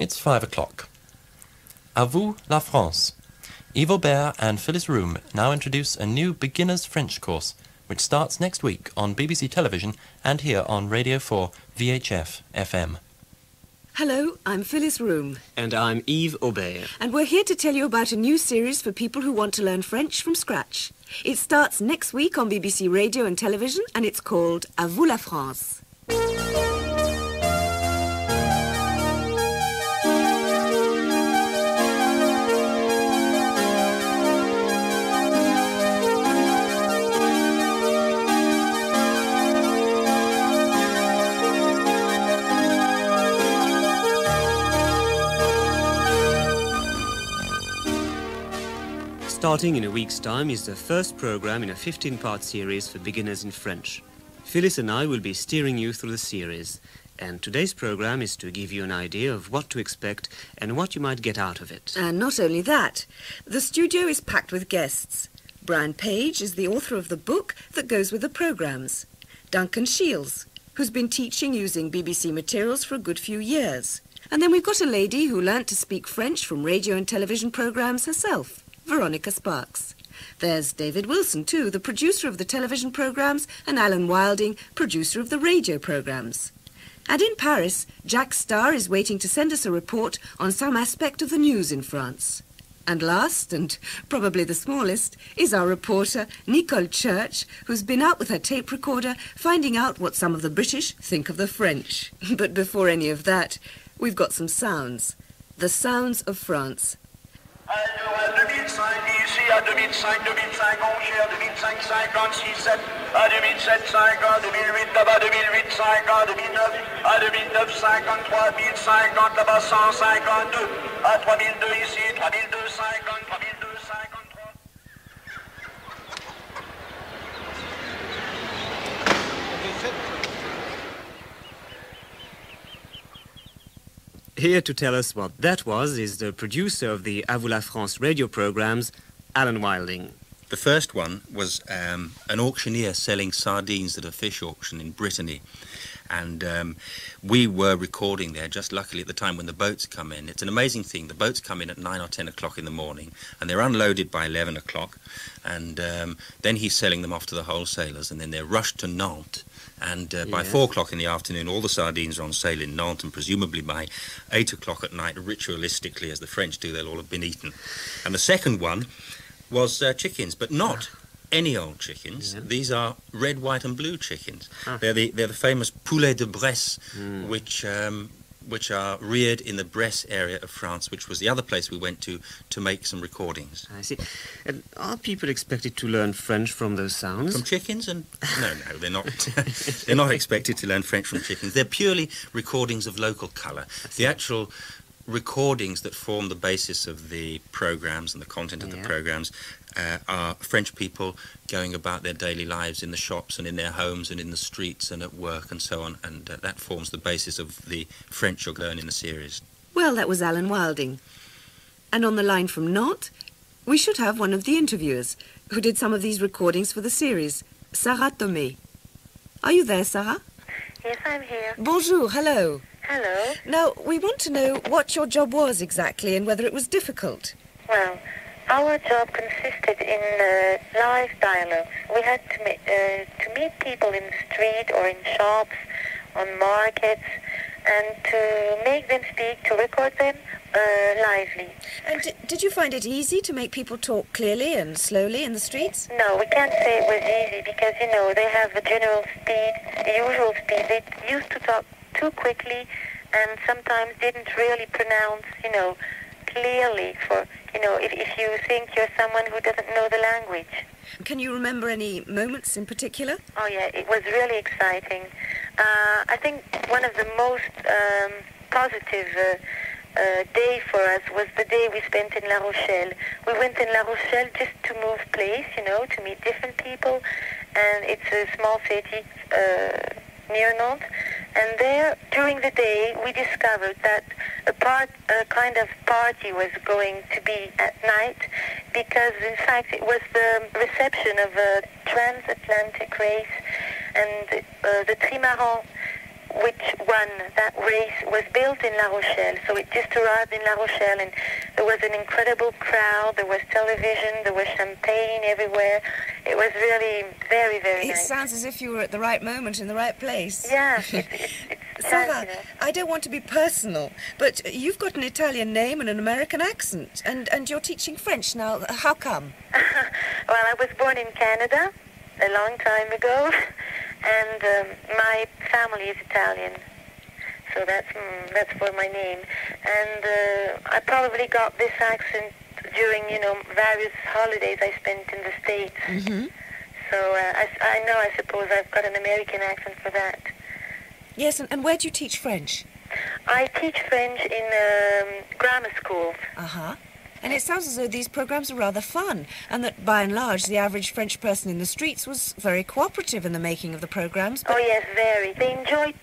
It's 5 o'clock. À vous, la France. Yves Aubert and Phyllis Room now introduce a new beginner's French course, which starts next week on BBC Television and here on Radio 4 VHF FM. Hello, I'm Phyllis Room. And I'm Yves Aubert. And we're here to tell you about a new series for people who want to learn French from scratch. It starts next week on BBC Radio and Television, and it's called À vous, la France. Starting in a week's time is the first program in a 15-part series for beginners in French. Phyllis and I will be steering you through the series, and today's program is to give you an idea of what to expect and what you might get out of it. And not only that, the studio is packed with guests. Brian Page is the author of the book that goes with the programs. Duncan Shields, who's been teaching using BBC materials for a good few years. And then we've got a lady who learnt to speak French from radio and television programs herself. Veronica Sparks. There's David Wilson, too, the producer of the television programmes, and Alan Wilding, producer of the radio programmes. And in Paris, Jack Starr is waiting to send us a report on some aspect of the news in France. And last, and probably the smallest, is our reporter, Nicole Church, who's been out with her tape recorder finding out what some of the British think of the French. But before any of that, we've got some sounds. The sounds of France. À 2005 ici, à 2005, 2005 Onchère, 2005, 56, 7, à 2007, 50, 2008 là-bas, 2008, 50, 2009, à 2009, 53, 1050 là-bas, 152, à 3002 ici, 3002, 50, 3002, 53. Here to tell us what that was is the producer of the À vous la France radio programs, Alan Wilding. The first one was an auctioneer selling sardines at a fish auction in Brittany. And we were recording there just luckily at the time when the boats come in. It's an amazing thing. The boats come in at 9 or 10 o'clock in the morning and they're unloaded by 11 o'clock. And then he's selling them off to the wholesalers and then they're rushed to Nantes. And by 4 o'clock in the afternoon, all the sardines are on sale in Nantes, and presumably by 8 o'clock at night, ritualistically, as the French do, they'll all have been eaten. And the second one was chickens, but not any old chickens. Yeah. These are red, white and blue chickens. They're the famous poulet de Bresse, which are reared in the Bresse area of France, which was the other place we went to make some recordings. I see. And are people expected to learn French from those sounds? From chickens? And no, they're not. They're not expected to learn French from chickens. They're purely recordings of local colour. The actual recordings that form the basis of the programmes and the content of the programmes are French people going about their daily lives in the shops and in their homes and in the streets and at work and so on, and that forms the basis of the French you'll learn in the series. Well, that was Alan Wilding. And on the line from Nantes, we should have one of the interviewers who did some of these recordings for the series, Sarah Thomé. Are you there, Sarah? Yes, I'm here. Bonjour, hello. Hello. Now, we want to know what your job was exactly and whether it was difficult. Well, our job consisted in live dialogues. We had to meet people in the street or in shops, on markets, and to make them speak, to record them lively. And did you find it easy to make people talk clearly and slowly in the streets? No, we can't say it was easy because, you know, they have a general speed, the usual speed. They used to talk too quickly and sometimes didn't really pronounce, you know, clearly for, you know, if you think you're someone who doesn't know the language. Can you remember any moments in particular? Oh, yeah, it was really exciting. I think one of the most positive day for us was the day we spent in La Rochelle. We went in La Rochelle just to move place, you know, to meet different people, and it's a small city near Nantes. And there, during the day, we discovered that a kind of party was going to be at night, because in fact it was the reception of a transatlantic race, and the trimaran which won that race was built in La Rochelle. So it just arrived in La Rochelle, and there was an incredible crowd. There was television, there was champagne everywhere. It was really very, very nice. It sounds as if you were at the right moment in the right place. Yeah, it's Sarah, fabulous. I don't want to be personal, but you've got an Italian name and an American accent, and you're teaching French now. How come? Well, I was born in Canada a long time ago, and my family is Italian, so that's for my name. And I probably got this accent during, various holidays I spent in the States. Mm-hmm. So I suppose I've got an American accent for that. Yes, and where do you teach French? I teach French in grammar schools. Uh-huh. And it sounds as though these programs are rather fun, and that, by and large, the average French person in the streets was very cooperative in the making of the programs. Oh, yes, very. They enjoyed,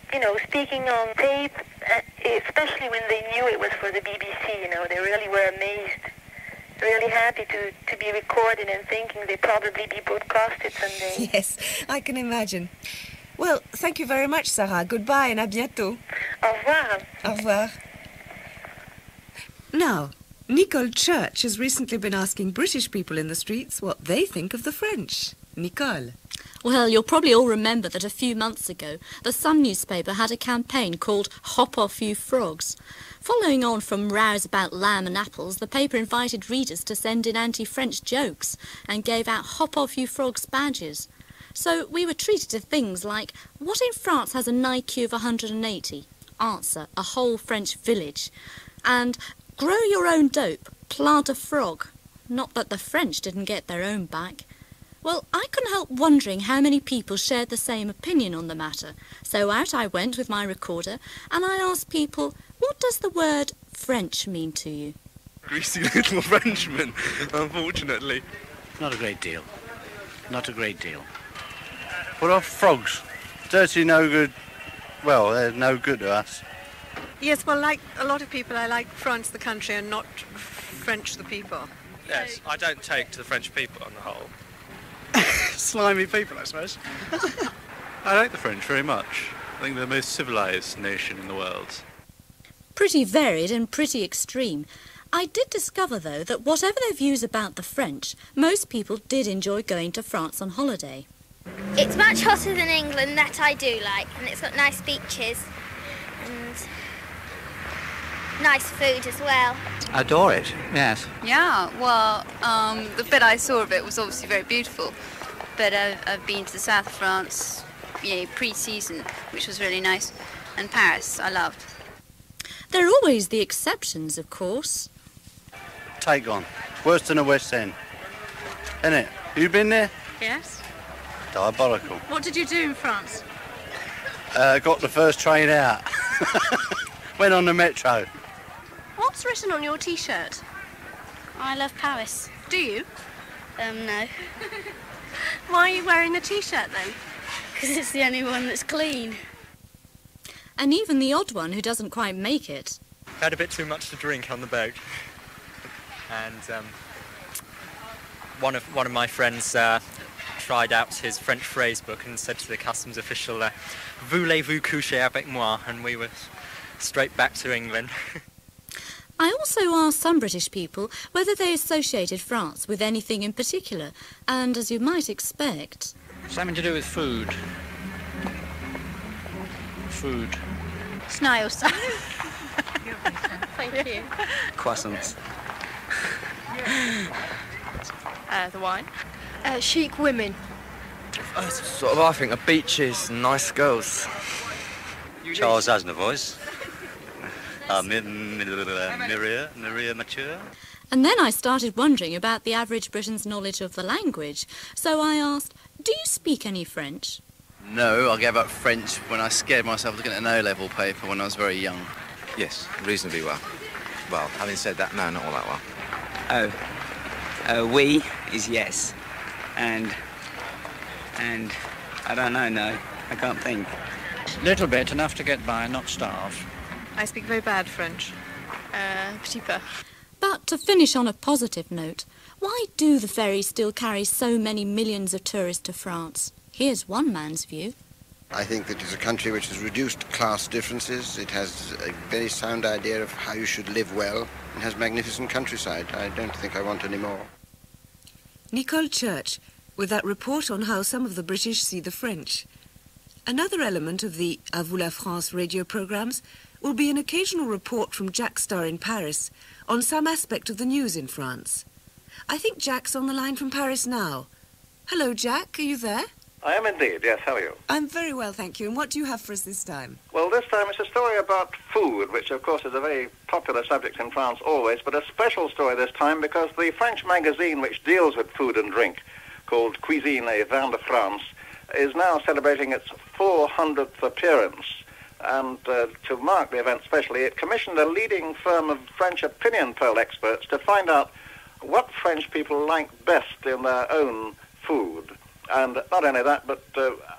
speaking on tape, especially when they knew it was for the BBC, They really were amazed, really happy to be recorded and thinking they'd probably be broadcasted someday. Yes, I can imagine. Well, thank you very much, Sarah. Goodbye and à bientôt. Au revoir. Au revoir. Now, Nicole Church has recently been asking British people in the streets what they think of the French. Nicole. Well, you'll probably all remember that a few months ago, the Sun newspaper had a campaign called Hop Off You Frogs. Following on from rows about lamb and apples, the paper invited readers to send in anti-French jokes and gave out Hop Off You Frogs badges. So we were treated to things like, what in France has an IQ of 180? Answer, a whole French village. And grow your own dope, plant a frog. Not that the French didn't get their own back. Well, I couldn't help wondering how many people shared the same opinion on the matter. So out I went with my recorder and I asked people, what does the word French mean to you? Greasy little Frenchman, unfortunately. Not a great deal. Not a great deal. What are frogs? Dirty, no good. Well, they're no good to us. Yes, well, like a lot of people, I like France the country and not French the people. Yes, I don't take to the French people on the whole. Slimy people, I suppose. I like the French very much. I think they're the most civilised nation in the world. Pretty varied and pretty extreme. I did discover, though, that whatever their views about the French, most people did enjoy going to France on holiday. It's much hotter than England, that I do like, and it's got nice beaches and nice food as well. I adore it, yes. Yeah, well, the bit I saw of it was obviously very beautiful, but I've been to the south of France, pre-season, which was really nice, and Paris, I loved. There are always the exceptions, of course. Take on. Worse than a West End. Isn't it? You been there? Yes. Diabolical. What did you do in France? Got the first train out. Went on the metro. What's written on your T-shirt? I love Paris. Do you? No. Why are you wearing the T-shirt then? Because it's the only one that's clean. And even the odd one who doesn't quite make it. Had a bit too much to drink on the boat. And one of my friends tried out his French phrase book and said to the customs official, "Voulez-vous coucher avec moi?" And we were straight back to England. I also asked some British people whether they associated France with anything in particular, and as you might expect... Something to do with food. Food. Snails. Thank you. Croissants. The wine. Chic women. Sort of, I think, the beaches and nice girls. Charles Aznavour's. Maria Mature. And then I started wondering about the average Briton's knowledge of the language. So I asked, do you speak any French? No, I gave up French when I scared myself looking at an O-level paper when I was very young. Yes, reasonably well. Well, having said that, no, not all that well. Oui is yes. And I don't know, no. I can't think. Little bit, enough to get by, not starve. I speak very bad French. Petit peu. But to finish on a positive note, why do the ferries still carry so many millions of tourists to France? Here's one man's view. I think that it's a country which has reduced class differences. It has a very sound idea of how you should live well and has magnificent countryside. I don't think I want any more. Nicole Church, with that report on how some of the British see the French. Another element of the À vous la France radio programmes will be an occasional report from Jacques Starr in Paris on some aspect of the news in France. I think Jack's on the line from Paris now. Hello, Jack. Are you there? I am indeed, yes. How are you? I'm very well, thank you. And what do you have for us this time? Well, this time it's a story about food, which of course is a very popular subject in France always, but a special story this time because the French magazine which deals with food and drink, called Cuisine et Vin de France, is now celebrating its 400th appearance. And to mark the event specially, it commissioned a leading firm of French opinion poll experts to find out what French people like best in their own food. And not only that, but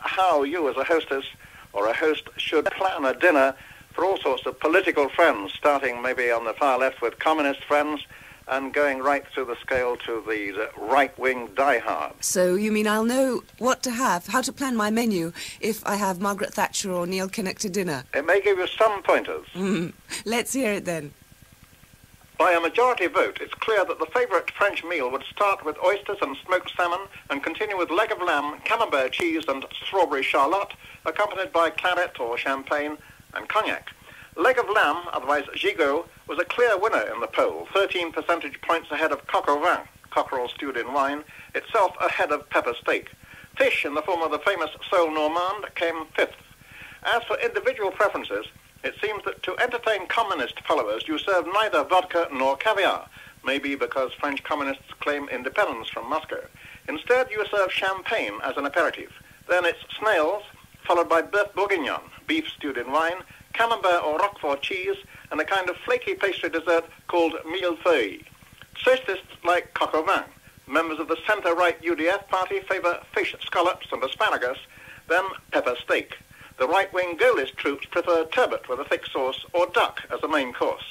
how you as a hostess or a host should plan a dinner for all sorts of political friends, starting maybe on the far left with communist friends and going right through the scale to the right-wing diehards. So you mean I'll know what to have, how to plan my menu, if I have Margaret Thatcher or Neil Kinnock to dinner? It may give you some pointers. Let's hear it then. By a majority vote, it's clear that the favourite French meal would start with oysters and smoked salmon and continue with leg of lamb, camembert cheese and strawberry charlotte, accompanied by claret or champagne and cognac. Leg of lamb, otherwise gigot, was a clear winner in the poll, 13 percentage points ahead of coq au vin, cockerel stewed in wine, itself ahead of pepper steak. Fish, in the form of the famous sole normande, came fifth. As for individual preferences, it seems that to entertain communist followers, you serve neither vodka nor caviar, maybe because French communists claim independence from Moscow. Instead, you serve champagne as an aperitif. Then it's snails, followed by bœuf bourguignon, beef stewed in wine, camembert or roquefort cheese, and a kind of flaky pastry dessert called millefeuille. Socialists like coq au vin. Members of the centre-right UDF party favour fish scallops and asparagus, then pepper steak. The right-wing Gaullist troops prefer turbot with a thick sauce or duck as a main course.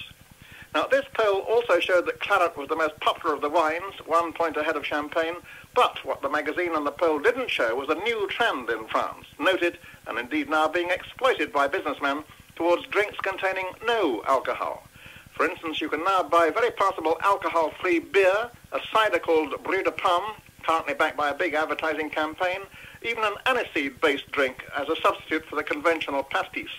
Now, this poll also showed that claret was the most popular of the wines, 1 point ahead of champagne, but what the magazine and the poll didn't show was a new trend in France, noted and indeed now being exploited by businessmen towards drinks containing no alcohol. For instance, you can now buy very passable alcohol-free beer, a cider called Brie de Pomme, currently backed by a big advertising campaign, even an aniseed-based drink as a substitute for the conventional pastis.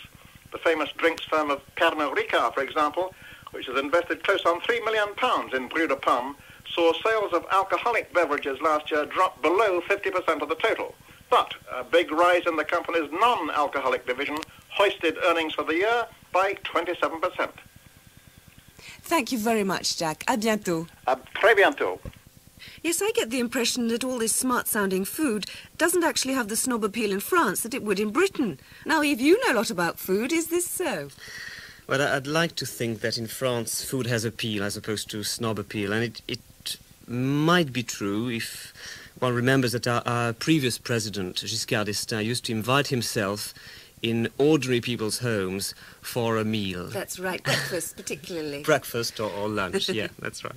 The famous drinks firm of Pernod Ricard, for example, which has invested close on £3 million in Brie de Pomme, saw sales of alcoholic beverages last year drop below 50% of the total. But a big rise in the company's non-alcoholic division hoisted earnings for the year by 27%. Thank you very much, Jack. À bientôt. À très bientôt. Yes, I get the impression that all this smart-sounding food doesn't actually have the snob appeal in France that it would in Britain. Now, Eve, you know a lot about food. Is this so? Well, I'd like to think that in France food has appeal as opposed to snob appeal, and it might be true if one remembers that our previous president, Giscard d'Estaing, used to invite himself in ordinary people's homes for a meal. That's right, breakfast particularly. Breakfast or lunch, yeah, that's right.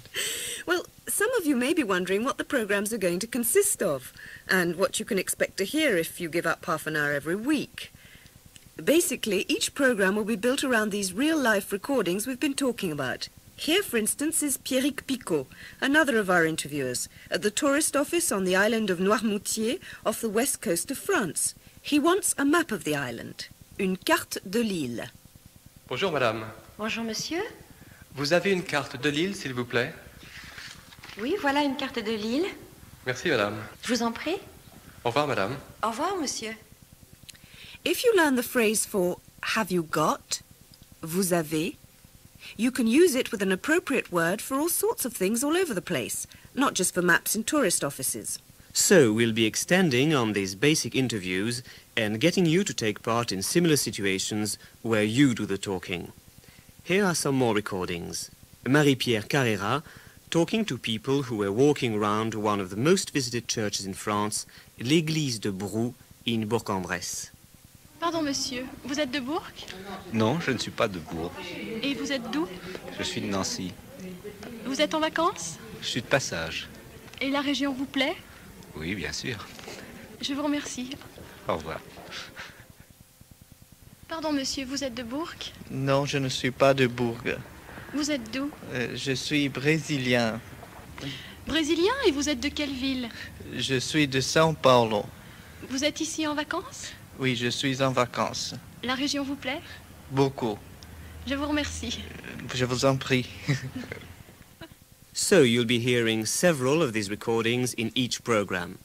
Well, some of you may be wondering what the programmes are going to consist of and what you can expect to hear if you give up half an hour every week. Basically, each programme will be built around these real-life recordings we've been talking about. Here, for instance, is Pierrick Picot, another of our interviewers, at the tourist office on the island of Noirmoutier off the west coast of France. He wants a map of the island, une carte de l'île. Bonjour, madame. Bonjour, monsieur. Vous avez une carte de l'île, s'il vous plaît? Oui, voilà une carte de l'île. Merci, madame. Je vous en prie. Au revoir, madame. Au revoir, monsieur. If you learn the phrase for have you got, vous avez, you can use it with an appropriate word for all sorts of things all over the place, not just for maps in tourist offices. So we'll be extending on these basic interviews and getting you to take part in similar situations where you do the talking. Here are some more recordings. Marie-Pierre Carrera talking to people who were walking around one of the most visited churches in France, l'église de Vous in Bourg-en-Bresse. Pardon, monsieur, vous êtes de Bourg? Non, je ne suis pas de Bourg. Et vous êtes d'où? Je suis de Nancy. Vous êtes en vacances? Je suis de passage. Et la région vous plaît? Oui, bien sûr. Je vous remercie. Au revoir. Pardon, monsieur, vous êtes de Bourg? Non, je ne suis pas de Bourg. Vous êtes d'où? Je suis brésilien. Brésilien, et vous êtes de quelle ville? Je suis de São Paulo. Vous êtes ici en vacances? Oui, je suis en vacances. La région vous plaît? Beaucoup. Je vous remercie. Je vous en prie. So you'll be hearing several of these recordings in each program,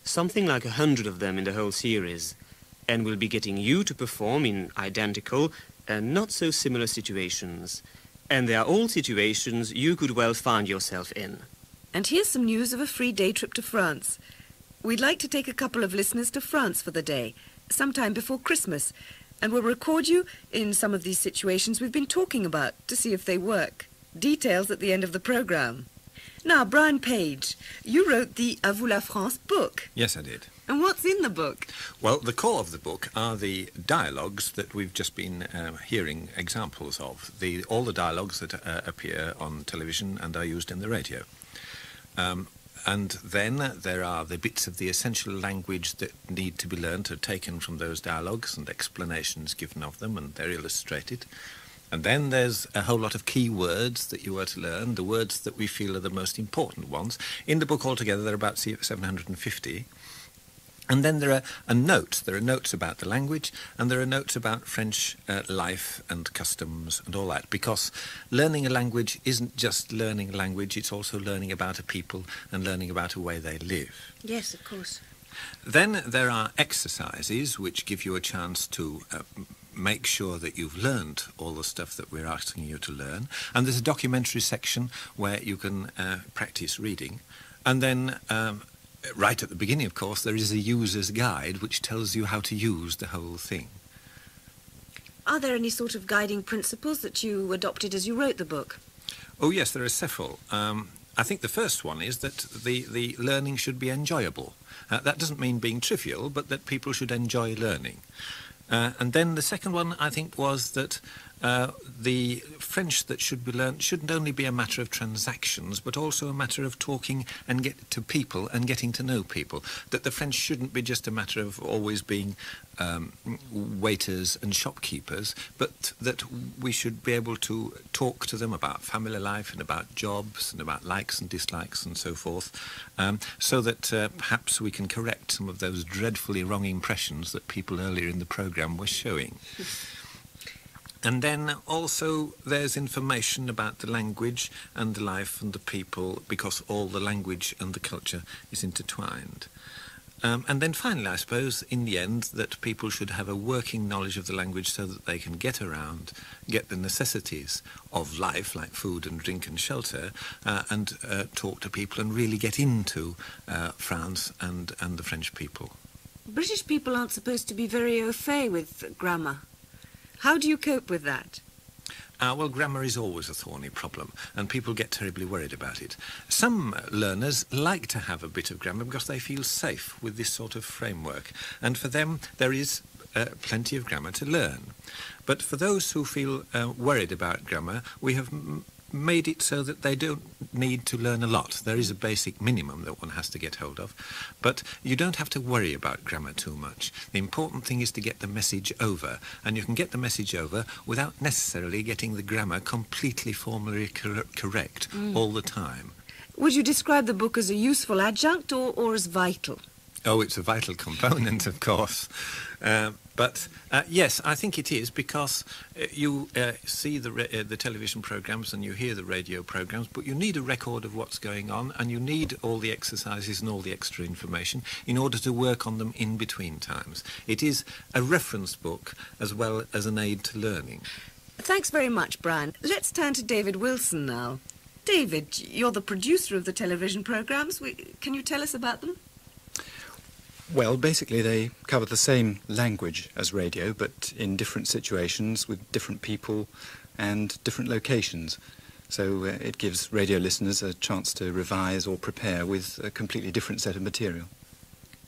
something like 100 of them in the whole series, and we'll be getting you to perform in identical and not so similar situations. And they are all situations you could well find yourself in. And here's some news of a free day trip to France. We'd like to take a couple of listeners to France for the day, sometime before Christmas, and we'll record you in some of these situations we've been talking about to see if they work. Details at the end of the programme. Now, Brian Page, you wrote the À vous la France book. Yes, I did. And what's in the book? Well, the core of the book are the dialogues that we've just been hearing examples of, all the dialogues that appear on television and are used in the radio. And then there are the bits of the essential language that need to be learnt or taken from those dialogues and explanations given of them, and they're illustrated. And then there's a whole lot of key words that you are to learn, the words that we feel are the most important ones. In the book altogether, there are about 750. And then there are notes. There are notes about the language, and there are notes about French life and customs and all that, because learning a language isn't just learning a language, it's also learning about a people and learning about a way they live. Yes, of course. Then there are exercises which give you a chance to make sure that you've learned all the stuff that we're asking you to learn. And there's a documentary section where you can practice reading. And then right at the beginning, of course, there is a user's guide which tells you how to use the whole thing. Are there any sort of guiding principles that you adopted as you wrote the book? Oh, yes, there are several. I think the first one is that the learning should be enjoyable. That doesn't mean being trivial, but that people should enjoy learning. And then the second one, I think, was that the French that should be learnt shouldn't only be a matter of transactions, but also a matter of talking and get to people and getting to know people. That the French shouldn't be just a matter of always being waiters and shopkeepers, but that we should be able to talk to them about family life and about jobs and about likes and dislikes and so forth, so that perhaps we can correct some of those dreadfully wrong impressions that people earlier in the programme were showing. And then also there's information about the language and the life and the people, because all the language and the culture is intertwined. And then finally, I suppose, in the end, that people should have a working knowledge of the language so that they can get around, get the necessities of life, like food and drink and shelter, and talk to people and really get into France and the French people. British people aren't supposed to be very au fait with grammar. How do you cope with that? Well, grammar is always a thorny problem, and people get terribly worried about it. Some learners like to have a bit of grammar because they feel safe with this sort of framework, and for them there is plenty of grammar to learn. But for those who feel worried about grammar, we have made it so that they don't need to learn a lot. There is a basic minimum that one has to get hold of, but you don't have to worry about grammar too much. The important thing is to get the message over, and you can get the message over without necessarily getting the grammar completely formally correct all the time. Would you describe the book as a useful adjunct or as vital? Oh, it's a vital component, of course. But yes, I think it is, because you see the television programmes and you hear the radio programmes, but you need a record of what's going on, and you need all the exercises and all the extra information in order to work on them in between times. It is a reference book as well as an aid to learning. Thanks very much, Brian. Let's turn to David Wilson now. David, you're the producer of the television programmes. Can you tell us about them? Well, basically they cover the same language as radio, but in different situations with different people and different locations. So it gives radio listeners a chance to revise or prepare with a completely different set of material.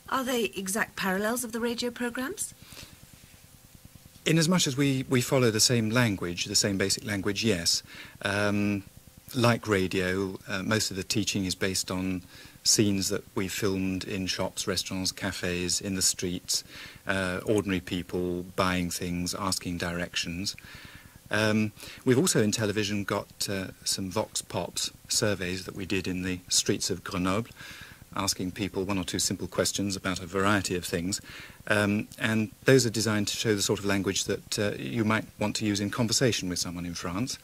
Are they exact parallels of the radio programmes? In as much as we follow the same language, the same basic language, yes. like radio, most of the teaching is based on scenes that we filmed in shops, restaurants, cafes, in the streets, ordinary people buying things, asking directions. We've also in television got some Vox Pops surveys that we did in the streets of Grenoble, asking people one or two simple questions about a variety of things. And those are designed to show the sort of language that you might want to use in conversation with someone in France.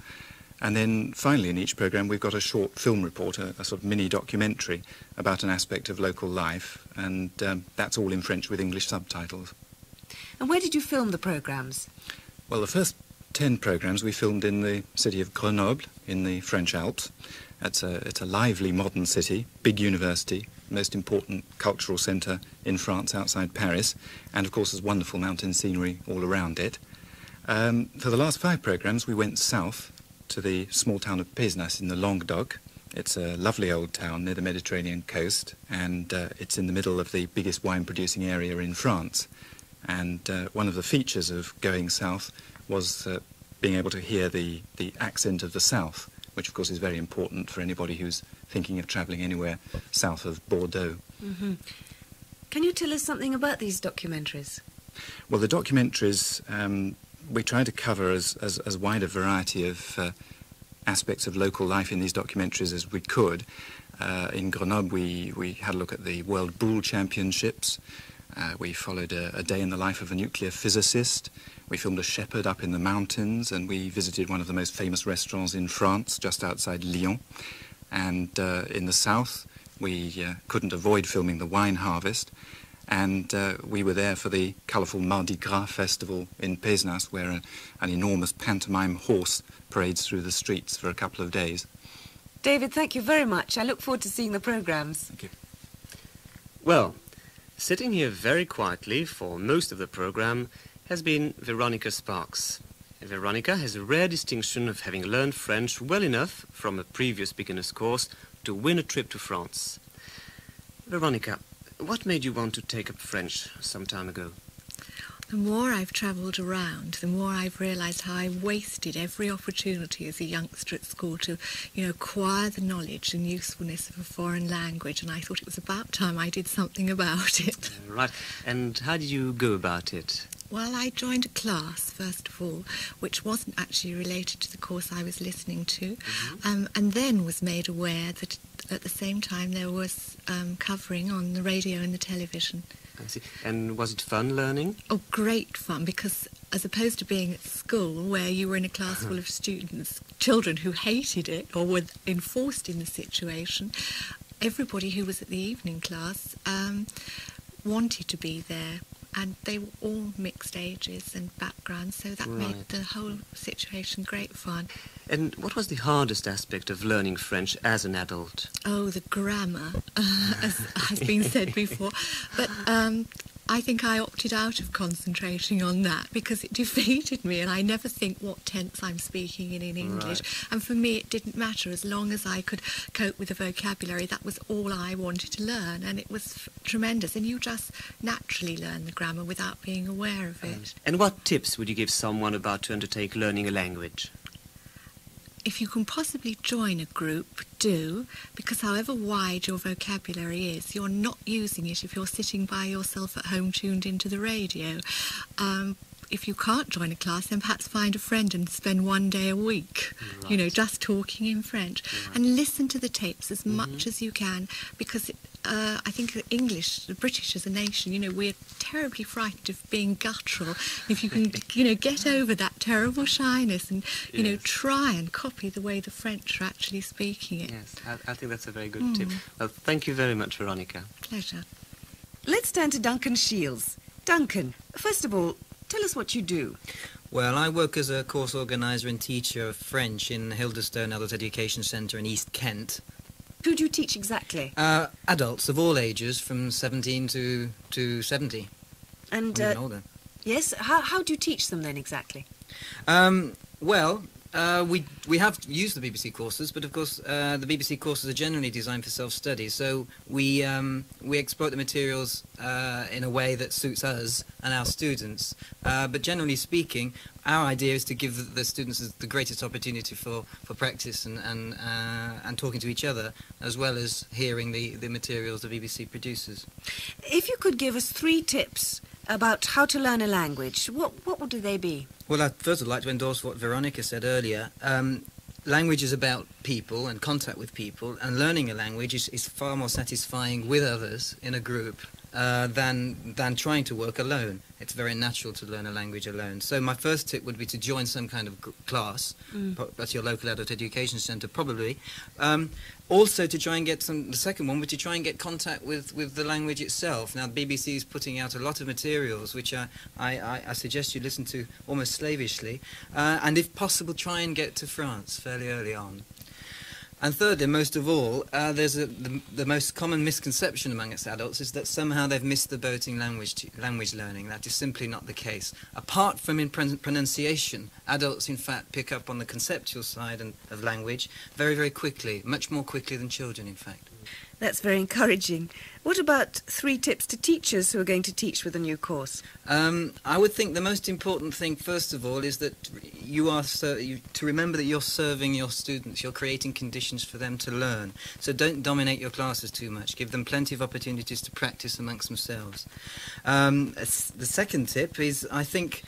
And then finally in each programme we've got a short film report, a sort of mini documentary about an aspect of local life, and that's all in French with English subtitles. And where did you film the programmes? Well, the first 10 programmes we filmed in the city of Grenoble in the French Alps. It's a lively modern city, big university, most important cultural centre in France outside Paris, and of course there's wonderful mountain scenery all around it. For the last 5 programmes we went south to the small town of Pézenas in the Languedoc. It's a lovely old town near the Mediterranean coast, and it's in the middle of the biggest wine-producing area in France. And one of the features of going south was being able to hear the accent of the south, which of course is very important for anybody who's thinking of travelling anywhere south of Bordeaux. Mm-hmm. Can you tell us something about these documentaries? Well, the documentaries, we try to cover as wide a variety of aspects of local life in these documentaries as we could. In Grenoble, we had a look at the World Bull Championships. We followed a day in the life of a nuclear physicist. We filmed a shepherd up in the mountains, and we visited one of the most famous restaurants in France, just outside Lyon. And in the south, we couldn't avoid filming the wine harvest. And we were there for the colourful Mardi Gras festival in Pézenas, where an enormous pantomime horse parades through the streets for a couple of days. David, thank you very much. I look forward to seeing the programmes. Thank you. Well, sitting here very quietly for most of the programme has been Veronica Sparks. Veronica has a rare distinction of having learned French well enough from a previous beginner's course to win a trip to France. Veronica, what made you want to take up French some time ago? The more I've travelled around, the more I've realised how I wasted every opportunity as a youngster at school to, acquire the knowledge and usefulness of a foreign language, and I thought it was about time I did something about it. Right. And how did you go about it? Well, I joined a class, first of all, which wasn't actually related to the course I was listening to, and then was made aware that at the same time there was covering on the radio and the television. I see. And was it fun learning? Oh, great fun, because as opposed to being at school where you were in a class full of students, children who hated it or were enforced in the situation, everybody who was at the evening class wanted to be there. And they were all mixed ages and backgrounds, so that made the whole situation great fun. And what was the hardest aspect of learning French as an adult? Oh, the grammar, as has been said before. But I think I opted out of concentrating on that because it defeated me, and I never think what tense I'm speaking in English. Right. And for me, it didn't matter as long as I could cope with the vocabulary. That was all I wanted to learn, and it was tremendous. And you just naturally learn the grammar without being aware of it. And what tips would you give someone about to undertake learning a language? If you can possibly join a group, do, because however wide your vocabulary is, you're not using it if you're sitting by yourself at home tuned into the radio. If you can't join a class, then perhaps find a friend and spend one day a week, just talking in French. Right. And listen to the tapes as much as you can, because I think English, the British as a nation, we're terribly frightened of being guttural. If you can, get over that terrible shyness and, try and copy the way the French are actually speaking it. Yes, I think that's a very good tip. Well, thank you very much, Veronica. Pleasure. Let's turn to Duncan Shields. Duncan, first of all, tell us what you do. Well, I work as a course organiser and teacher of French in Hildestone Adult Education Centre in East Kent. Who do you teach exactly? Adults of all ages, from 17 to 70. And even older. Yes, how do you teach them then exactly? Well, We have used the BBC courses, but of course the BBC courses are generally designed for self-study, so we exploit the materials in a way that suits us and our students. But generally speaking, our idea is to give the students the greatest opportunity for practice and talking to each other, as well as hearing the materials the BBC produces. If you could give us 3 tips about how to learn a language, what would they be? Well, I'd first like to endorse what Veronica said earlier. Language is about people and contact with people, and learning a language is far more satisfying with others in a group than trying to work alone. It's very natural to learn a language alone. So my first tip would be to join some kind of class, at your local adult education centre probably. Also to try and get the second one would to try and get contact with the language itself. Now the BBC is putting out a lot of materials which I suggest you listen to almost slavishly, and if possible try and get to France fairly early on. And thirdly, most of all, there's the most common misconception amongst adults is that somehow they've missed the boat in language learning. That is simply not the case. Apart from in pronunciation, adults in fact pick up on the conceptual side of language very, very quickly, much more quickly than children in fact. That's very encouraging. What about 3 tips to teachers who are going to teach with a new course? I would think the most important thing, first of all, is that to remember that you're serving your students, you're creating conditions for them to learn. So don't dominate your classes too much. Give them plenty of opportunities to practice amongst themselves. The second tip is, I think,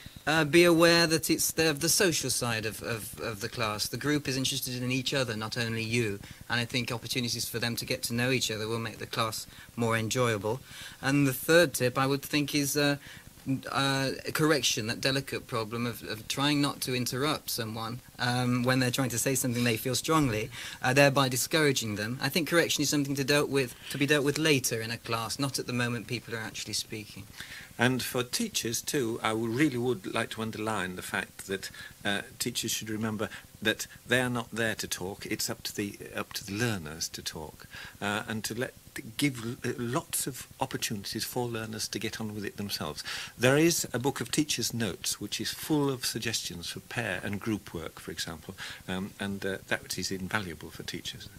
be aware that it's the social side of the class. The group is interested in each other, not only you. And I think opportunities for them to get to know each other will make the class more enjoyable. And the third tip, I would think, is correction, that delicate problem of trying not to interrupt someone when they're trying to say something they feel strongly, thereby discouraging them. I think correction is something to be dealt with later in a class, not at the moment people are actually speaking. And for teachers too, I really would like to underline the fact that teachers should remember that they are not there to talk. It's up to the learners to talk, and to give lots of opportunities for learners to get on with it themselves. There is a book of teachers' notes which is full of suggestions for pair and group work, for example, and that is invaluable for teachers.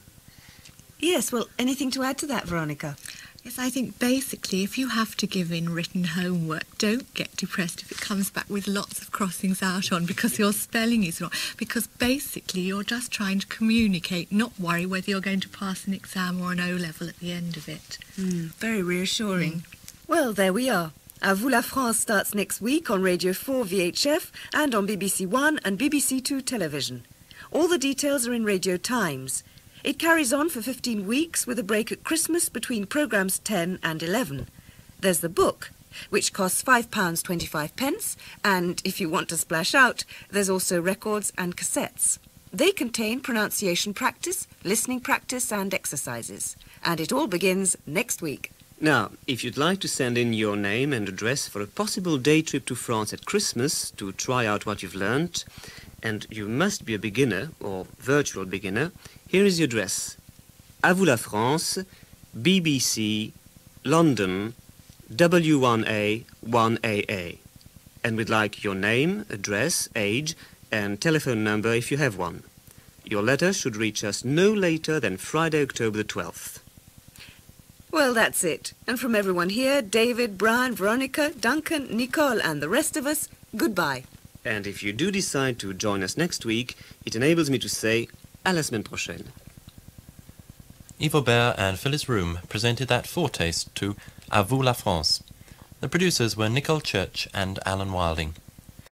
Yes, well, anything to add to that, Veronica? Yes, I think basically if you have to give in written homework, don't get depressed if it comes back with lots of crossings out on because your spelling is wrong. Because basically you're just trying to communicate, not worry whether you're going to pass an exam or an O-level at the end of it. Very reassuring. Well, there we are. À Vous la France starts next week on Radio 4 VHF and on BBC One and BBC Two television. All the details are in Radio Times. It carries on for 15 weeks with a break at Christmas between programmes 10 and 11. There's the book, which costs £5.25, and if you want to splash out, there's also records and cassettes. They contain pronunciation practice, listening practice and exercises. And it all begins next week. Now, if you'd like to send in your name and address for a possible day trip to France at Christmas to try out what you've learnt, and you must be a beginner or virtual beginner, here is the address. À Vous la France, BBC, London, W1A 1AA. And we'd like your name, address, age, and telephone number if you have one. Your letter should reach us no later than Friday, October the 12th. Well, that's it. And from everyone here, David, Brian, Veronica, Duncan, Nicole, and the rest of us, goodbye. And if you do decide to join us next week, it enables me to say à la semaine prochaine. Yves Aubert and Phyllis Room presented that foretaste to À Vous la France. The producers were Nicole Church and Alan Wilding.